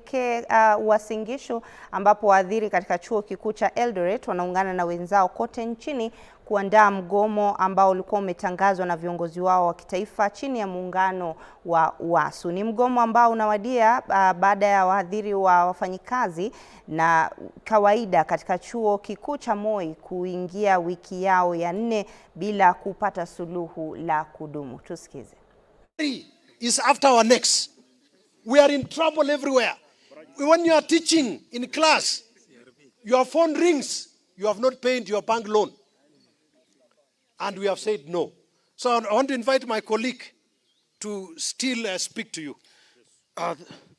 tuelekee Uasin Gishu ambapo waadhiri katika chuo kikuu cha Eldoret wanaungana na wenzao kote nchini kuandaa mgomo ambao ulikuwa umetangazwa na viongozi wao wa kitaifa chini ya muungano wa UASU. Ni mgomo ambao unawadia baada ya waadhiri wa wafanyikazi na kawaida katika chuo kikuu cha Moi kuingia wiki yao ya 4 bila kupata suluhu la kudumu. Tusikize. Is after our necks. We are in trouble everywhere. When you are teaching in class, your phone rings, you have not paid your bank loan. And we have said no. So I want to invite my colleague to still speak to you.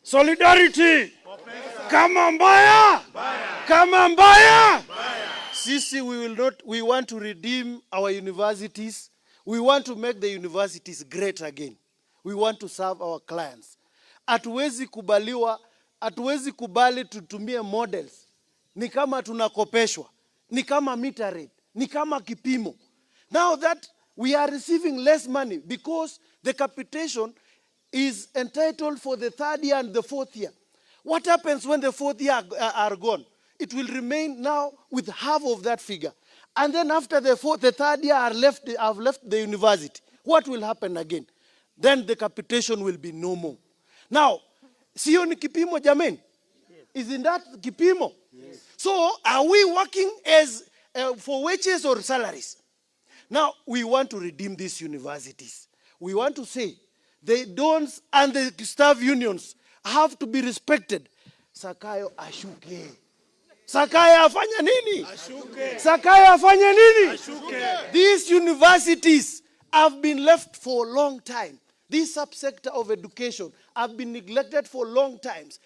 Solidarity! Kama mbaya! Kama mbaya! Sisi, we want to redeem our universities. We want to make the universities great again. We want to serve our clients. Hatuwezi kubali tutumie models. Ni kama tunakopeshwa. Ni kama meter rate. Ni kama kipimo. Now that we are receiving less money because the capitation is entitled for the 3rd year and the 4th year. What happens when the 4th year are gone? It will remain now with half of that figure. And then after the 3rd year have left the university. What will happen again? Then the capitation will be no more. Now, sio ni kipimo jameni? Isn't that kipimo? Yes. So, are we working as for wages or salaries? Now, we want to redeem these universities. We want to say the dons and the staff unions have to be respected. Sakayo ashuke. Sakayo afanya nini? Ashuke. Sakayo afanya nini? Ashuke. These universities have been left for a long time. This subsector of education have been neglected for long times.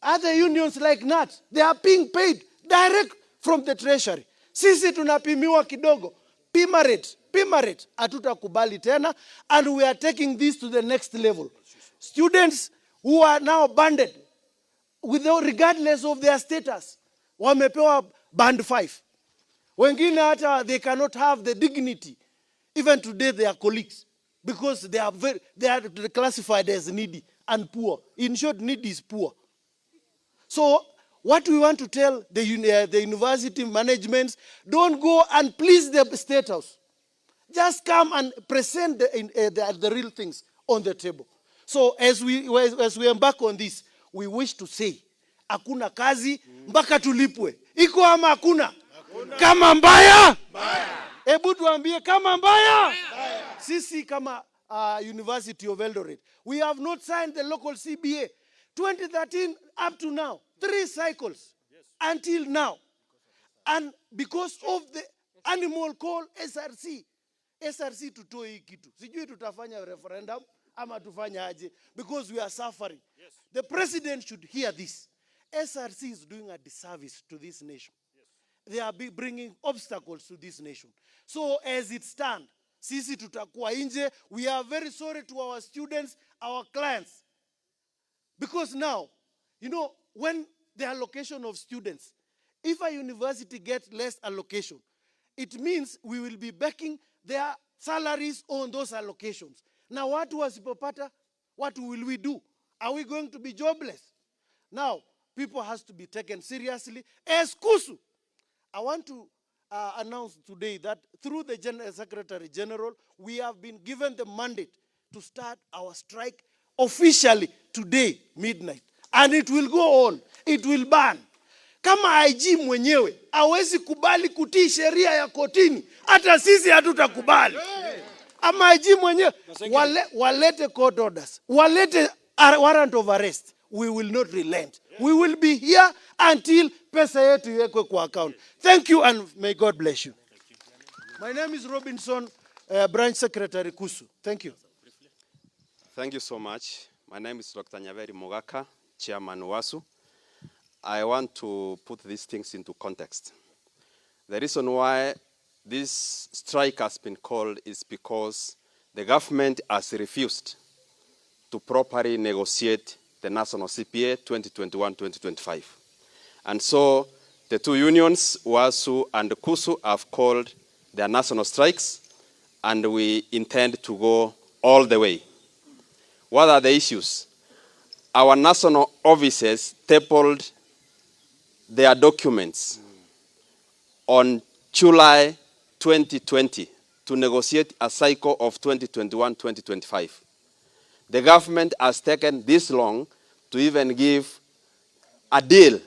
Other unions like NAT, they are being paid direct from the treasury. Sisi tunapimiwa kidogo. Pima rate, hatutakubali tena, and we are taking this to the next level. Students who are now banded, regardless of their status, wamepewa band 5. Wengine hata they cannot have the dignity. Even today they are colleagues because they are classified as needy and poor. In short, needy is poor. So what we want to tell the university managements, don't go and please the State House. Just come and present the real things on the table. So as we embark on this, we wish to say, hakuna kazi mpaka tulipwe. Iko ama hakuna? Kama mbaya? Hebu tuambie kama mbaya? Sisi kama University of Eldoret, we have not signed the local CBA. 2013 up to now, 3 cycles until now. And because of the animal called SRC tutoe hii kitu. Sijui tutafanya referendum ama tufanya aje because we are suffering. Yes. The president should hear this. SRC is doing a disservice to this nation. Yes. They are bringing obstacles to this nation. So as it stands, sisi tutakuwa nje. We are very sorry to our students, our clients. Because now, you know, when the allocation of students, if a university gets less allocation, it means we will be backing their salaries on those allocations. Now, what wasipopata? What will we do? Are we going to be jobless? Now, people has to be taken seriously. As KUSU, I want to announce today that through the Secretary General, we have been given the mandate to start our strike officially today, midnight. And it will go on. It will burn. Kama IG mwenyewe hawezi kubali kutii sheria ya kotini, hata sisi hatutakubali. Ama IG mwenyewe walete court orders, walete warrant of arrest, we will not relent. We will be here until pesa yetu iwekwe kwa account. Thank you and may God bless you. My name is Robinson, Branch Secretary KUSU. Thank you. Thank you so much. My name is Dr. Nyaveri Mogaka, Chairman UASU. I want to put these things into context. The reason why this strike has been called is because the government has refused to properly negotiate the National CPA 2021-2025. And so the 2 unions, UASU and KUSU, have called their national strikes, and we intend to go all the way. What are the issues? our national offices tabled their documents on July 2020 to negotiate a cycle of 2021-2025. The government has taken this long to even give a deal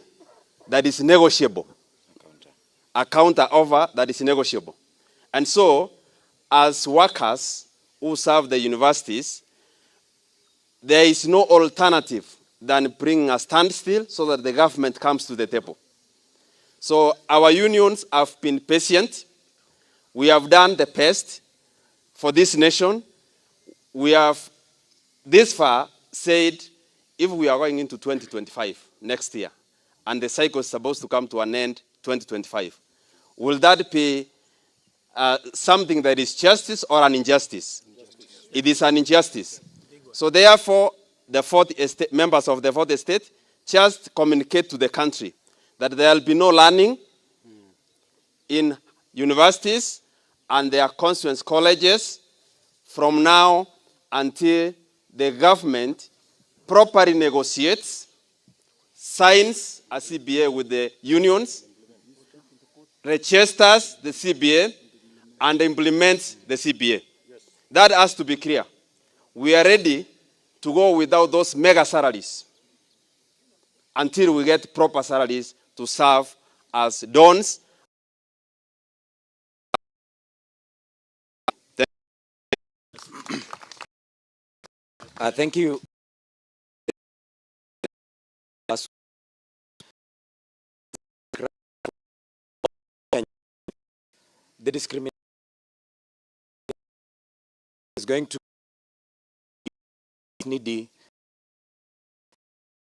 that is negotiable, a counter offer that is negotiable. And so, as workers who serve the universities, there is no alternative than bringing a standstill so that the government comes to the table. So our unions have been patient. We have done the best for this nation. We have this far said if we are going into 2025 next year, and the cycle is supposed to come to an end 2025, will that be something that is justice or an injustice? Injustice. It is an injustice. So therefore, the members of the fourth estate just communicate to the country that there will be no learning in universities and their constituent colleges from now until the government properly negotiates, signs a CBA with the unions, registers the CBA, and implements the CBA. That has to be clear. We are ready to go without those mega salaries until we get proper salaries to serve as dons. Thank you. The discrimination is going to be needy.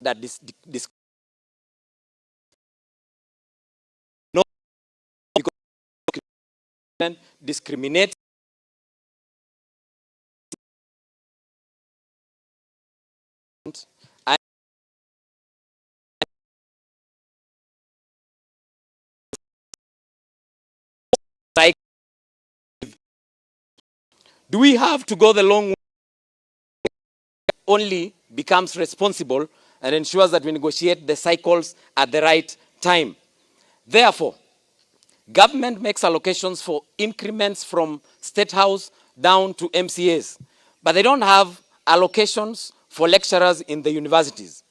That this no discriminate and like, do we have to go the long way? Only becomes responsible and ensures that we negotiate the cycles at the right time. Therefore, government makes allocations for increments from State House down to MCAs, but they don't have allocations for lecturers in the universities.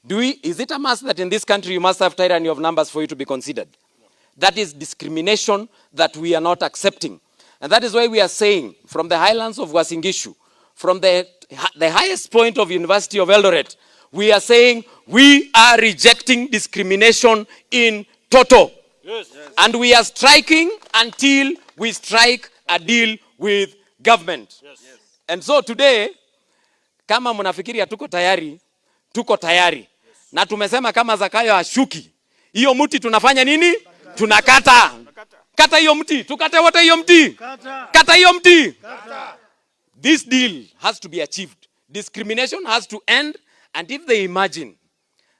Is it a must that in this country you must have tyranny of numbers for you to be considered? No. That is discrimination that we are not accepting. And that is why we are saying, from the highlands of Uasin Gishu, from the highest point of University of Eldoret, we are saying we are rejecting discrimination in toto. Yes. And we are striking until we strike a deal with government. Yes. Yes. And so today, kama mnafikiria tuko tayari, tuko tayari. Yes. Na tumesema kama Zakayo ashuki, hiyo mti tunafanya nini? Tunakata. Kata hiyo mti, tukate wote hiyo mti. Kata hiyo mti. This deal has to be achieved. Discrimination has to end, and if they imagine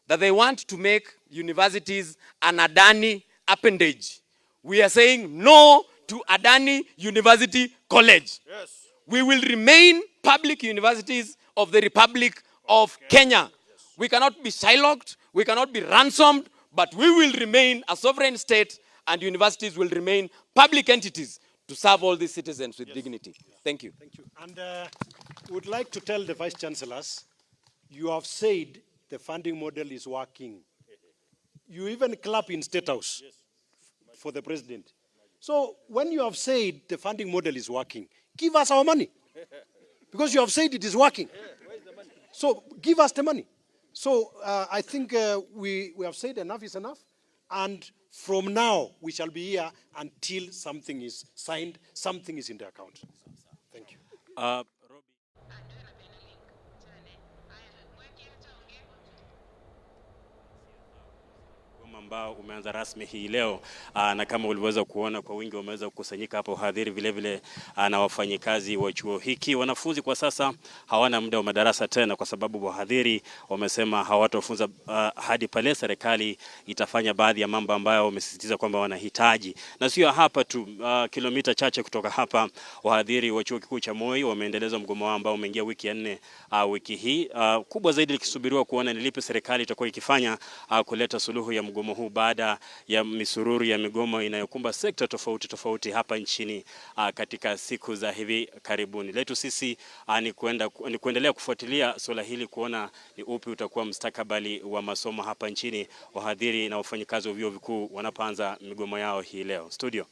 that they want to make universities an Adani appendage, we are saying no to Adani University College. Yes. We will remain public universities of the Republic of Kenya. Yes. We cannot be siloed, we cannot be ransomed, but we will remain a sovereign state, and universities will remain public entities to serve all these citizens with dignity. Thank you. Thank you. And would like to tell the Vice Chancellors, you have said the funding model is working. You even clap in State House for the President. So when you have said the funding model is working, give us our money. Because you have said it is working. So give us the money. So I think we have said enough is enough. And from now, we shall be here until something is signed, something is in the account. Thank you. ambao umeanza rasmi hii leo, na kama uliweza kuona kwa wingi wameweza kukusanyika hapo wahadhiri vile vile na wafanyikazi wa chuo hiki. Wanafunzi kwa sasa hawana muda wa madarasa tena kwa sababu wahadhiri wamesema hawatafunza hadi pale serikali itafanya baadhi ya mambo ambayo wamesisitiza kwamba wanahitaji. Na sio hapa tu, kilomita chache kutoka hapa wahadhiri wa chuo kikuu cha Moi wameendeleza mgomo wao ambao umeingia wiki ya 4 wiki hii. Kubwa zaidi likisubiriwa kuona ni lipi serikali itakuwa ikifanya kuleta suluhu ya mgomo huu baada ya misururu ya migomo inayokumba sekta tofauti hapa nchini katika siku za hivi karibuni. Letu sisi ni kuendelea kufuatilia swala hili kuona ni upi utakuwa mustakabali wa masomo hapa nchini wahadhiri na wafanyikazi wa vyuo vikuu wanapoanza migomo yao hii leo. Studio.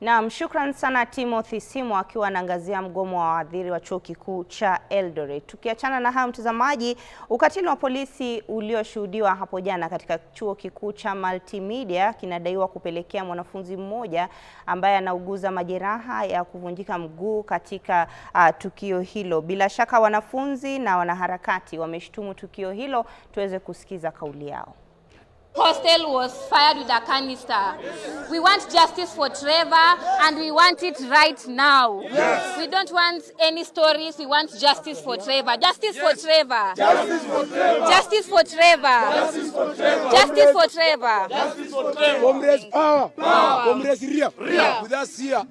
Naam, shukran sana Timothy Simo akiwa anaangazia mgomo wa wahadhiri wa chuo kikuu cha Eldoret. Tukiachana na hayo mtazamaji, ukatili wa polisi ulioshuhudiwa hapo jana katika chuo kikuu cha Multimedia kinadaiwa kupelekea mwanafunzi mmoja ambaye anauguza majeraha ya kuvunjika mguu katika tukio hilo. Bila shaka wanafunzi na wanaharakati wameshtumu tukio hilo, tuweze kusikiza kauli yao. Hostel was fired with a canister. We want justice for Trevor and we want it right now. Yes. We don't want any stories, we want justice for Trevor. Justice for Trevor. Justice for Trevor. Justice for Trevor. Justice for Trevor. Justice for Trevor. Justice for Trevor. Comrades power. Comrades Ria. With us here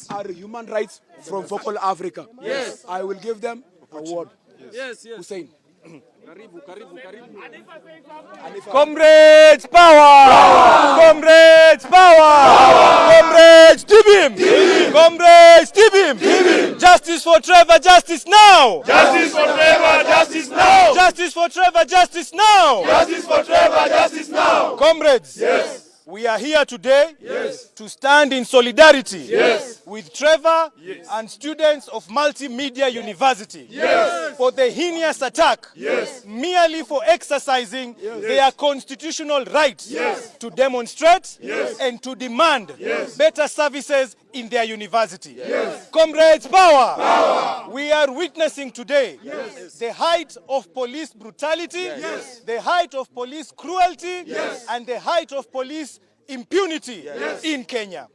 are human rights from Focal Africa. Yes. I will give them an award. Yes. Hussein. Comrades power! Comrades power! Comrades Tibim! Comrades Tibim! Justice for Trevor, justice now! Justice for Trevor, justice now! Justice for Trevor, justice now! Justice for Trevor, justice now! Comrades, we are here today to stand in solidarity with Trevor and students of Multimedia University for the heinous attack, merely for exercising their constitutional right to demonstrate and to demand better services in their university. Comrades power! We are witnessing today the height of police brutality, the height of police cruelty, and the height of police impunity in Kenya.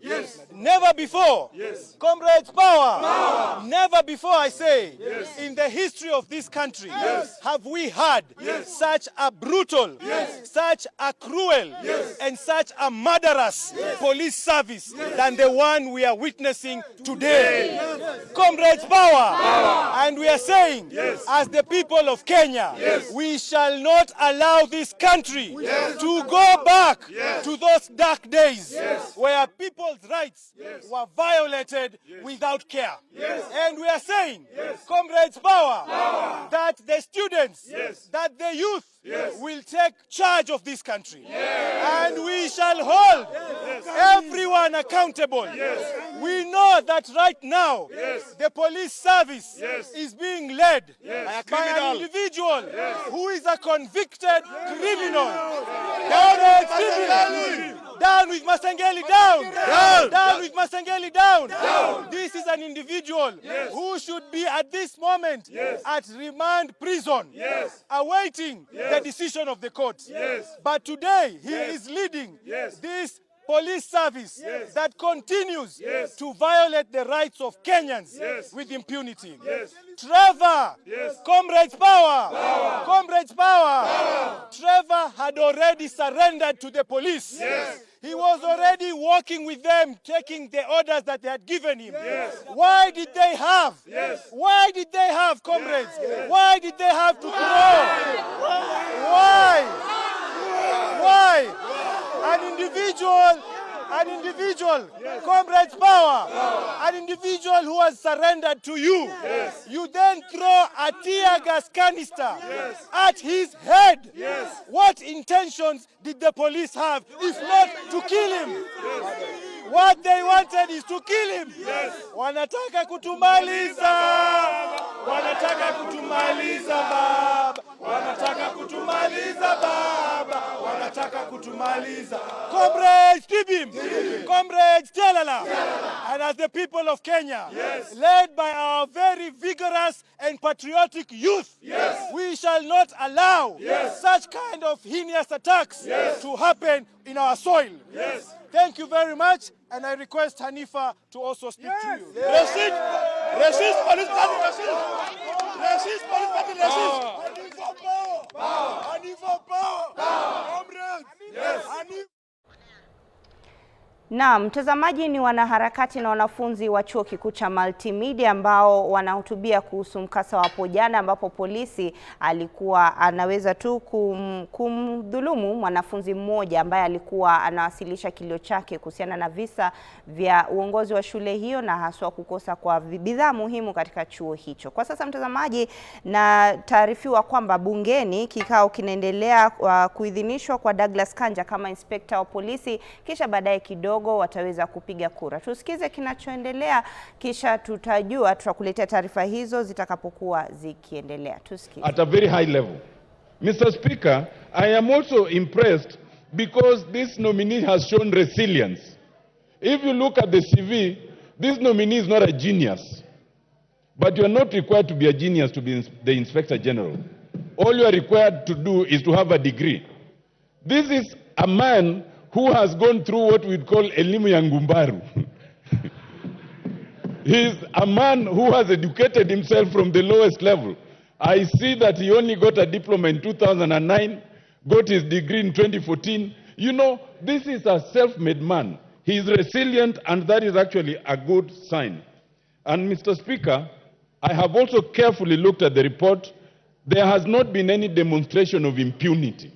Never before, comrades power, never before I say, in the history of this country, have we had such a brutal, such a cruel, and such a murderous police service than the one we are witnessing today. Comrades power, and we are saying, as the people of Kenya, we shall not allow this country to go back to those dark days where people's rights were violated without care. And we are saying, comrades power, that the students, that the youth will take charge of this country. And we shall hold everyone accountable. We know that right now the police service is being led by an individual who is a convicted criminal. Down with Masengeli, down! Down with Masengeli, down! This is an individual who should be at this moment at remand prison, awaiting the decision of the court. But today he is leading this police service that continues to violate the rights of Kenyans with impunity. Trevor, comrades power, comrades power. Trevor had already surrendered to the police. He was already working with them, taking the orders that they had given him. Why did they have? Why did they have, comrades? Why did they have to grow? Why? Why? An individual, comrades power, an individual who has surrendered to you. You then throw a tear gas canister at his head. What intentions did the police have if not to kill him? What they wanted is to kill him. Wanataka kutumaliza. Wanataka kutumaliza baba. Wanataka kutumaliza baba. Wanataka kutumaliza. Comrades, Tibi! team, comrades Telala, and as the people of Kenya, led by our very vigorous and patriotic youth, we shall not allow such kind of heinous attacks to happen in our soil. Thank you very much, and I request Hanifa to also speak to you. Resist police party, resist police party, resist. Hanifa power, comrades. Hanifa. Na mtazamaji, ni wanaharakati na wanafunzi wa chuo kikuu cha Multimedia ambao wanahutubia kuhusu mkasa wa hapo jana ambapo polisi alikuwa anaweza tu kumdhulumu mwanafunzi mmoja ambaye alikuwa anawasilisha kilio chake kuhusiana na visa vya uongozi wa shule hiyo na haswa kukosa kwa bidhaa muhimu katika chuo hicho. Kwa sasa mtazamaji, na taarifiwa kwamba bungeni kikao kinaendelea kuidhinishwa kwa Douglas Kanja kama inspekta wa polisi, kisha baadaye kidogo wataweza kupiga kura. Tusikize kinachoendelea, kisha tutakuletea taarifa hizo zitakapokuwa zikiendelea. Tusikize. At a very high level. Mr. Speaker, I am also impressed because this nominee has shown resilience. If you look at the CV, this nominee is not a genius. But you are not required to be a genius to be the Inspector General. All you are required to do is to have a degree. This is a man who has gone through what we'd call elimu ya ngumbaru. He's a man who has educated himself from the lowest level. I see that he only got a diploma in 2009, got his degree in 2014. You know, this is a self-made man. He is resilient, and that is actually a good sign. And Mr. Speaker, I have also carefully looked at the report. There has not been any demonstration of impunity.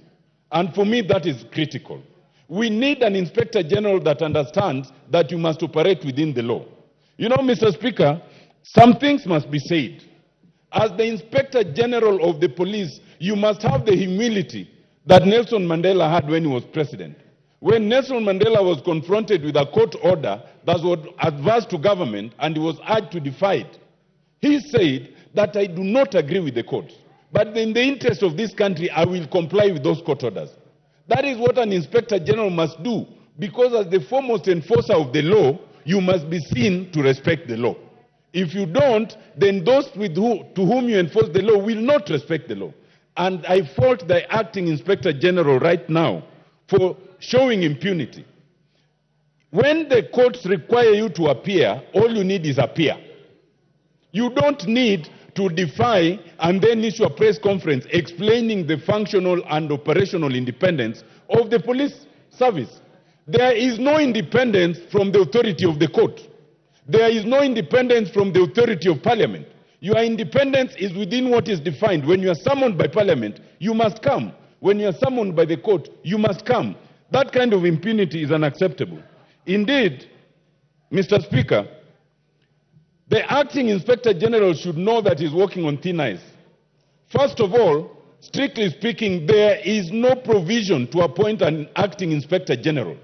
And for me, that is critical. We need an Inspector General that understands that you must operate within the law. You know, Mr. Speaker, some things must be said. As the Inspector General of the police, you must have the humility that Nelson Mandela had when he was president. When Nelson Mandela was confronted with a court order that was adverse to government and he was urged to defy it, he said that I do not agree with the court, but in the interest of this country, I will comply with those court orders. That is what an Inspector General must do, because as the foremost enforcer of the law, you must be seen to respect the law. If you don't, then those to whom you enforce the law will not respect the law. And I fault the acting Inspector General right now for showing impunity. When the courts require you to appear, all you need is appear. You don't need to defy and then issue a press conference explaining the functional and operational independence of the police service. There is no independence from the authority of the court. There is no independence from the authority of parliament. Your independence is within what is defined. When you are summoned by parliament, you must come. When you are summoned by the court, you must come. That kind of impunity is unacceptable. Indeed, Mr. Speaker, the acting Inspector General should know that he's working on thin ice. First of all, strictly speaking, there is no provision to appoint an acting Inspector General.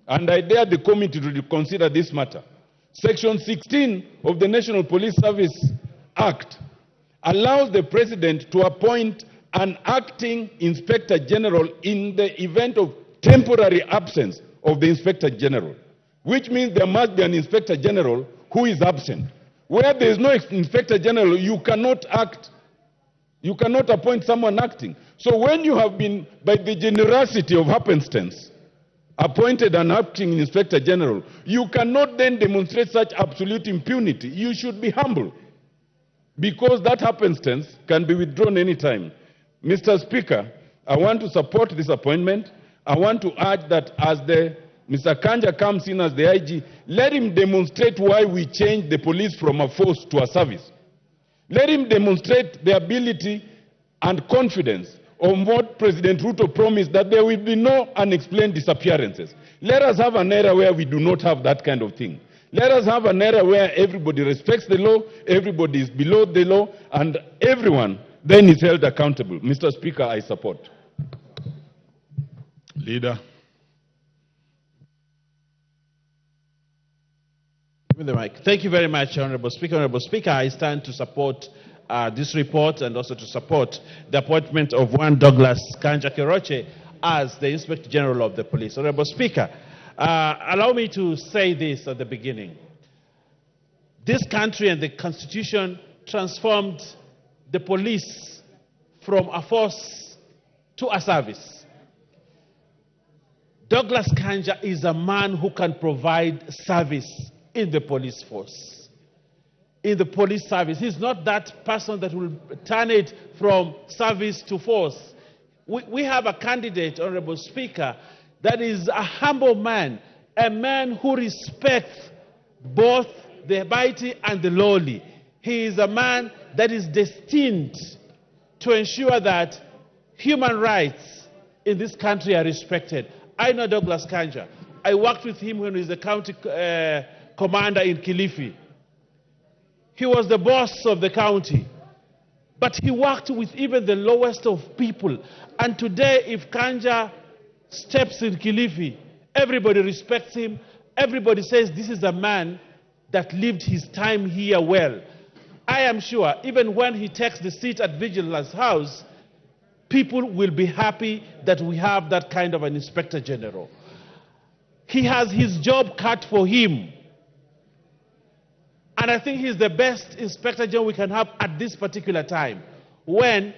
And I dare the committee to consider this matter. Section 16 of the National Police Service Act allows the President to appoint an acting Inspector General in the event of temporary absence of the Inspector General, which means there must be an Inspector General who is absent. Where there is no Inspector General, you cannot appoint someone acting. So when you have been, by the generosity of happenstance, appointed an acting Inspector General, you cannot then demonstrate such absolute impunity. You should be humble, because that happenstance can be withdrawn anytime. Mr. Speaker, I want to support this appointment. I want to urge that as Mr. Kanja comes in as the IG, let him demonstrate why we changed the police from a force to a service. Let him demonstrate the ability and confidence on what President Ruto promised, that there will be no unexplained disappearances. Let us have an era where we do not have that kind of thing. Let us have an era where everybody respects the law, everybody is below the law, and everyone then is held accountable. Mr. Speaker, I support. Leader. Give me the mic. Thank you very much, Honorable Speaker. Honorable Speaker, I stand to support this report and also to support the appointment of one Douglas Kanja Keroche as the Inspector General of the Police. Honorable Speaker, Allow me to say this at the beginning. This country and the Constitution transformed the police from a force to a service. Douglas Kanja is a man who can provide service in the police force, in the police service. He's not that person that will turn it from service to force. We have a candidate, Honorable Speaker, that is a humble man, a man who respects both the mighty and the lowly. He is a man that is destined to ensure that human rights in this country are respected. I know Douglas Kanja. I worked with him when he was the county commander in Kilifi. He was the boss of the county. But he worked with even the lowest of people. And today, if Kanja steps in Kilifi, everybody respects him. Everybody says this is a man that lived his time here well. I am sure, even when he takes the seat at Vigilance House, people will be happy that we have that kind of an Inspector General. He has his job cut for him. And I think he's the best Inspector General we can have at this particular time, when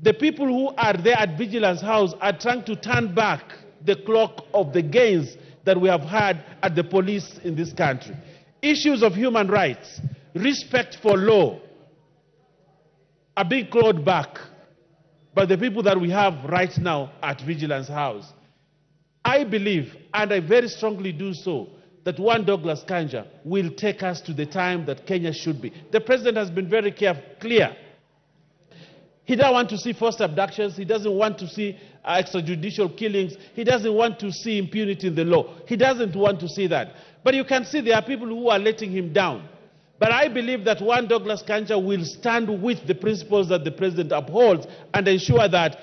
the people who are there at Vigilance House are trying to turn back the clock of the gains that we have had at the police in this country. Issues of human rights, respect for law, are being clawed back by the people that we have right now at Vigilance House. I believe, and I very strongly do so, that one Douglas Kanja will take us to the time that Kenya should be. The president has been very clear. He doesn't want to see forced abductions. He doesn't want to see extrajudicial killings. He doesn't want to see impunity in the law. He doesn't want to see that. But you can see there are people who are letting him down. But I believe that one Douglas Kanja will stand with the principles that the president upholds and ensure that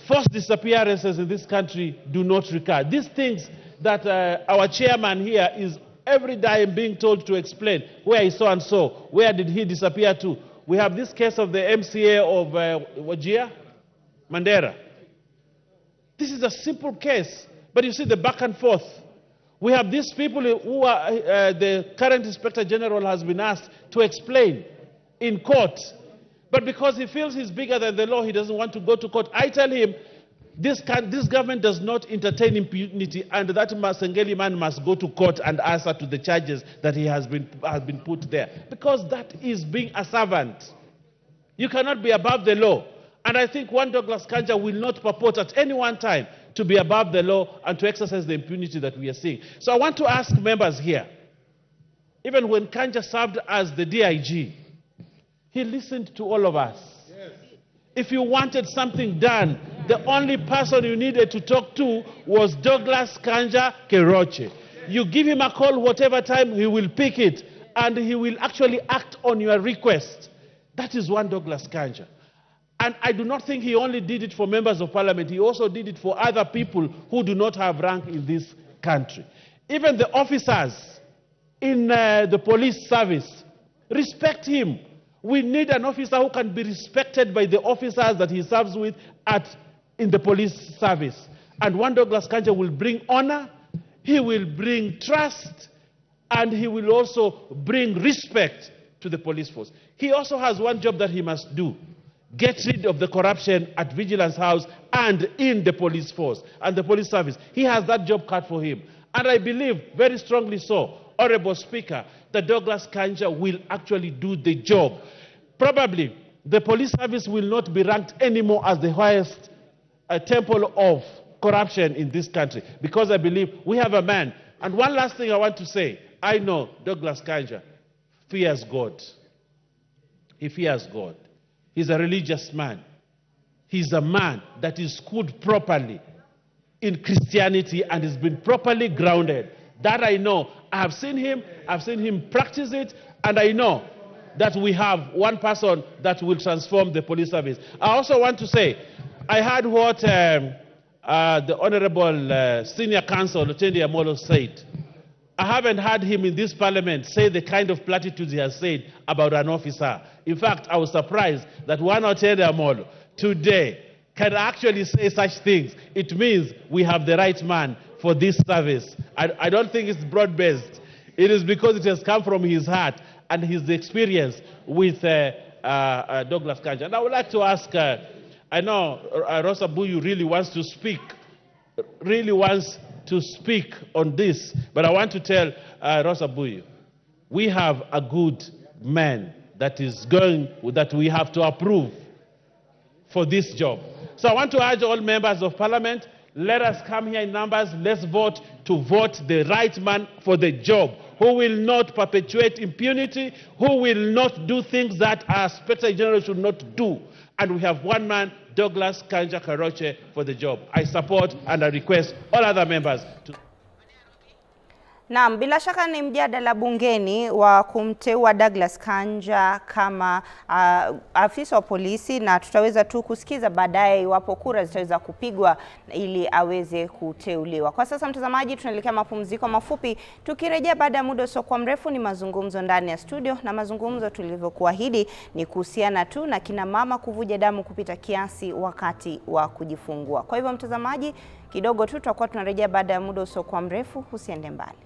forced disappearances in this country do not recur. These things that our chairman here is every day being told to explain, where is so-and-so, where did he disappear to? We have this case of the MCA of Wajir, Mandera. This is a simple case, but you see the back and forth. We have these people who are, the current Inspector General has been asked to explain in court. But because he feels he's bigger than the law, he doesn't want to go to court. I tell him, this government does not entertain impunity, and that Masengeli man must go to court and answer to the charges that he has been put there. Because that is being a servant. You cannot be above the law. And I think one Douglas Kanja will not purport at any one time to be above the law and to exercise the impunity that we are seeing. So I want to ask members here, even when Kanja served as the DIG, he listened to all of us. Yes. If you wanted something done, the only person you needed to talk to was Douglas Kanja Keroche. You give him a call whatever time, he will pick it, and he will actually act on your request. That is one Douglas Kanja. And I do not think he only did it for members of parliament. He also did it for other people who do not have rank in this country. Even the officers in the police service respect him. We need an officer who can be respected by the officers that he serves with in the police service. And one Douglas Kanja will bring honor, he will bring trust, and he will also bring respect to the police force. He also has one job that he must do: get rid of the corruption at Vigilance House and in the police force and the police service. He has that job cut for him. And I believe very strongly so, Honorable Speaker, that Douglas Kanja will actually do the job. Probably the police service will not be ranked anymore as the highest temple of corruption in this country, because I believe we have a man. And one last thing I want to say, I know Douglas Kanja fears God. He fears God. He's a religious man. He's a man that is schooled properly in Christianity and has been properly grounded. That I know. I've seen him practice it, and I know that we have one person that will transform the police service. I also want to say, I heard what the Honorable Senior Counsel, Lieutenant Amolo, said. I haven't heard him in this parliament say the kind of platitudes he has said about an officer. In fact, I was surprised that one Lieutenant Amolo today can actually say such things. It means we have the right man for this service. I don't think it's broad-based. It is because it has come from his heart and his experience with Douglas Kanja. And I would like to ask, I know Rosa Buyu really wants to speak on this, but I want to tell Rosa Buyu, we have a good man that we have to approve for this job. So I want to urge all members of parliament, let us come here in numbers, let's vote to vote the right man for the job, who will not perpetuate impunity, who will not do things that our Inspector General should not do. And we have one man, Douglas Kanja Karoche, for the job. I support and I request all other members to... Naam, bila shaka ni mjadala bungeni wa kumteua Douglas Kanja kama afisa wa polisi, na tutaweza tu kusikiza baadaye iwapo kura zitaweza kupigwa ili aweze kuteuliwa. Kwa sasa mtazamaji, tunaelekea mapumziko mafupi. Tukirejea baada ya muda usiokuwa mrefu ni mazungumzo ndani ya studio, na mazungumzo tulivyokuahidi ni kuhusiana tu na kina mama kuvuja damu kupita kiasi wakati wa kujifungua. Kwa hivyo mtazamaji, kidogo tu tutakuwa tunarejea baada ya muda usiokuwa mrefu, usiende mbali.